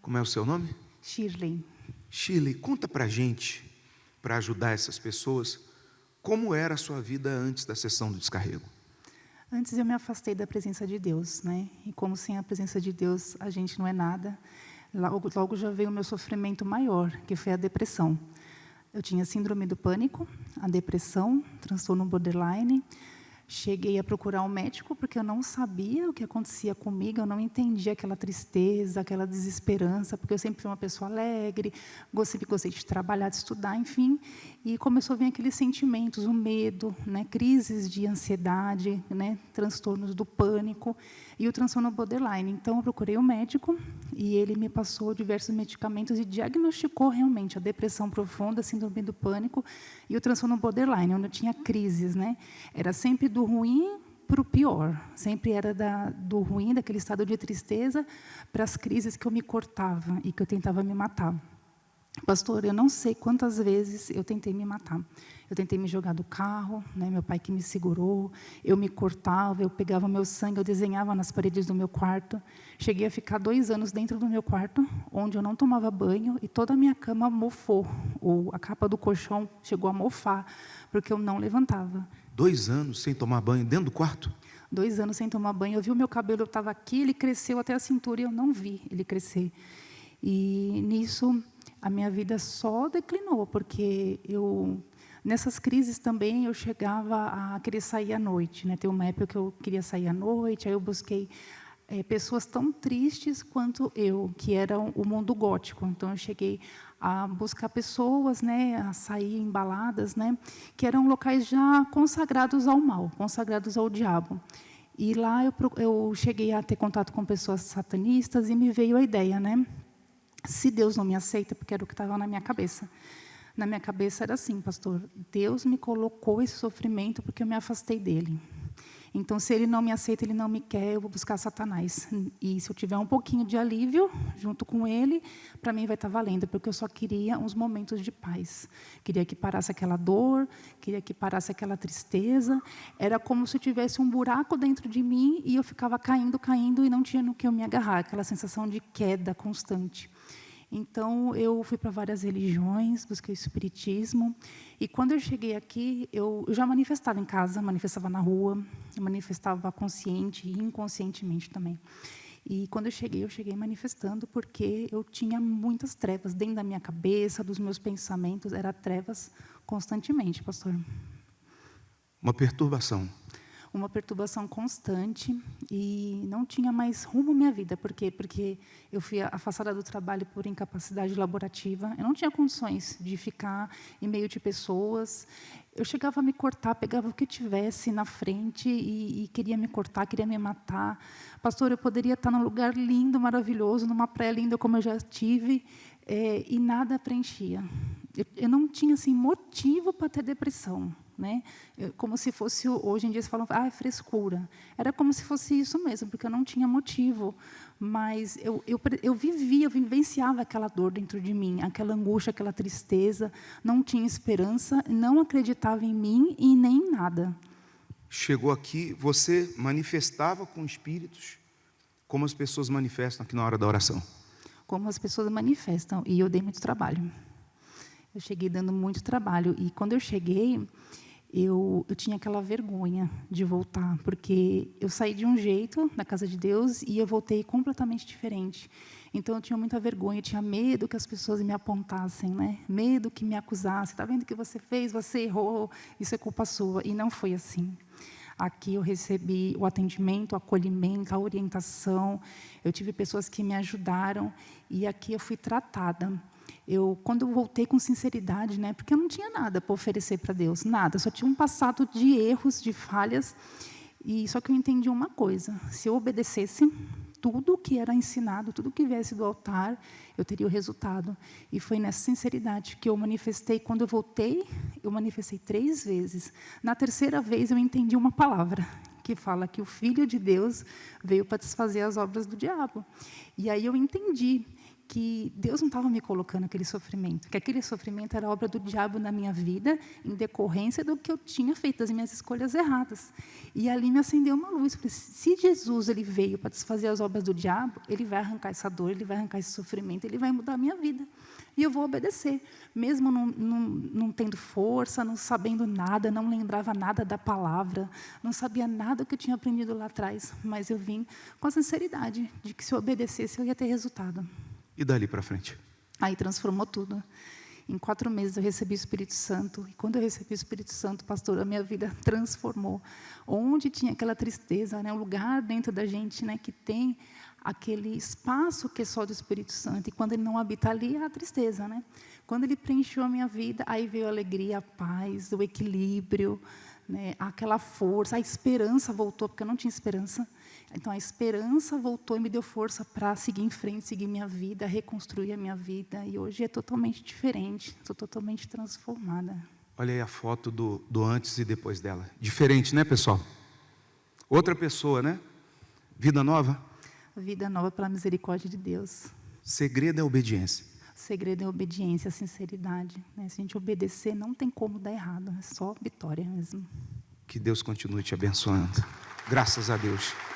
Como é o seu nome? Shirley. Shirley, conta pra gente, para ajudar essas pessoas, como era a sua vida antes da sessão do descarrego. Antes eu me afastei da presença de Deus, né? E como sem a presença de Deus a gente não é nada, logo já veio o meu sofrimento maior, que foi a depressão. Eu tinha síndrome do pânico, a depressão, transtorno borderline. Cheguei a procurar um médico porque eu não sabia o que acontecia comigo, eu não entendia aquela tristeza, aquela desesperança, porque eu sempre fui uma pessoa alegre, gostei de trabalhar, de estudar, enfim. E começou a vir aqueles sentimentos, o medo, né, crises de ansiedade, né, transtornos do pânico e o transtorno borderline. Então, eu procurei um médico e ele me passou diversos medicamentos e diagnosticou realmente a depressão profunda, a síndrome do pânico e o transtorno borderline, onde eu tinha crises, né? Era sempre do ruim para o pior. Sempre era do ruim, daquele estado de tristeza, para as crises que eu me cortava e que eu tentava me matar. Pastor, eu não sei quantas vezes eu tentei me matar. Eu tentei me jogar do carro, né, meu pai que me segurou, eu me cortava, eu pegava meu sangue, eu desenhava nas paredes do meu quarto. Cheguei a ficar 2 anos dentro do meu quarto, onde eu não tomava banho, e toda a minha cama mofou. A capa do colchão chegou a mofar, porque eu não levantava. 2 anos sem tomar banho dentro do quarto? 2 anos sem tomar banho. Eu vi o meu cabelo, eu estava aqui, ele cresceu até a cintura e eu não vi ele crescer. E nisso a minha vida só declinou, porque nessas crises também eu chegava a querer sair à noite, né? Tem uma época que eu queria sair à noite, aí eu busquei pessoas tão tristes quanto eu, que eram o mundo gótico. Então eu cheguei a buscar pessoas, né, a sair em baladas, né, que eram locais já consagrados ao mal, consagrados ao diabo. E lá eu cheguei a ter contato com pessoas satanistas e me veio a ideia, né? Se Deus não me aceita, porque era o que estava na minha cabeça. Na minha cabeça era assim, pastor, Deus me colocou esse sofrimento porque eu me afastei dele. Então, se ele não me aceita, ele não me quer, eu vou buscar Satanás. E se eu tiver um pouquinho de alívio junto com ele, para mim vai estar valendo, porque eu só queria uns momentos de paz. Queria que parasse aquela dor, queria que parasse aquela tristeza. Era como se tivesse um buraco dentro de mim e eu ficava caindo e não tinha no que eu me agarrar, aquela sensação de queda constante. Então, eu fui para várias religiões, busquei o espiritismo. E, quando eu cheguei aqui, eu já manifestava em casa, manifestava na rua, manifestava consciente e inconscientemente também. E, quando eu cheguei manifestando, porque eu tinha muitas trevas dentro da minha cabeça, dos meus pensamentos, eram trevas constantemente, pastor. Uma perturbação. Uma perturbação constante e não tinha mais rumo à minha vida. Por quê? Porque eu fui afastada do trabalho por incapacidade laborativa. Eu não tinha condições de ficar em meio de pessoas. Eu chegava a me cortar, pegava o que tivesse na frente e queria me cortar, queria me matar. Pastor, eu poderia estar num lugar lindo, maravilhoso, numa praia linda como eu já tive, e nada preenchia. Eu não tinha assim, motivo para ter depressão. Né? Como se fosse, hoje em dia, se falam, é frescura. Era como se fosse isso mesmo, porque eu não tinha motivo. Mas eu vivenciava aquela dor dentro de mim, aquela angústia, aquela tristeza, não tinha esperança, não acreditava em mim e nem em nada. Chegou aqui, você manifestava com espíritos, como as pessoas manifestam aqui na hora da oração? Como as pessoas manifestam, e eu dei muito trabalho. Eu cheguei dando muito trabalho, e quando eu cheguei, eu tinha aquela vergonha de voltar, porque eu saí de um jeito, da casa de Deus, e eu voltei completamente diferente. Então, eu tinha muita vergonha, eu tinha medo que as pessoas me apontassem, né? Medo que me acusassem. Está vendo o que você fez? Você errou, isso é culpa sua. E não foi assim. Aqui eu recebi o atendimento, o acolhimento, a orientação. Eu tive pessoas que me ajudaram, e aqui eu fui tratada. Quando eu voltei com sinceridade, né, porque eu não tinha nada para oferecer para Deus, nada, só tinha um passado de erros, de falhas, e só que eu entendi uma coisa: se eu obedecesse tudo que era ensinado, tudo que viesse do altar, eu teria o resultado. E foi nessa sinceridade que eu manifestei. Quando eu voltei, eu manifestei 3 vezes. Na terceira vez, eu entendi uma palavra, que fala que o Filho de Deus veio para desfazer as obras do diabo. E aí eu entendi que Deus não estava me colocando aquele sofrimento, que aquele sofrimento era obra do diabo na minha vida, em decorrência do que eu tinha feito, das minhas escolhas erradas. E ali me acendeu uma luz. Falei, se Jesus ele veio para desfazer as obras do diabo, ele vai arrancar essa dor, ele vai arrancar esse sofrimento, ele vai mudar a minha vida. E eu vou obedecer, mesmo não tendo força, não sabendo nada, não lembrava nada da palavra, não sabia nada do que eu tinha aprendido lá atrás, mas eu vim com a sinceridade de que se eu obedecesse, eu ia ter resultado. E dali para frente? Aí transformou tudo. Em 4 meses eu recebi o Espírito Santo. E quando eu recebi o Espírito Santo, pastor, a minha vida transformou. Onde tinha aquela tristeza, né? Um lugar dentro da gente, né, que tem aquele espaço que é só do Espírito Santo. E quando ele não habita ali, é a tristeza, né? Quando ele preencheu a minha vida, aí veio a alegria, a paz, o equilíbrio, né? Aquela força, a esperança voltou, porque eu não tinha esperança. Então, a esperança voltou e me deu força para seguir em frente, seguir minha vida, reconstruir a minha vida. E hoje é totalmente diferente, estou totalmente transformada. Olha aí a foto do antes e depois dela. Diferente, né, pessoal? Outra pessoa, né? Vida nova? Vida nova pela misericórdia de Deus. Segredo é obediência. O segredo é a obediência, a sinceridade, né? Se a gente obedecer, não tem como dar errado. É só vitória mesmo. Que Deus continue te abençoando. Graças a Deus.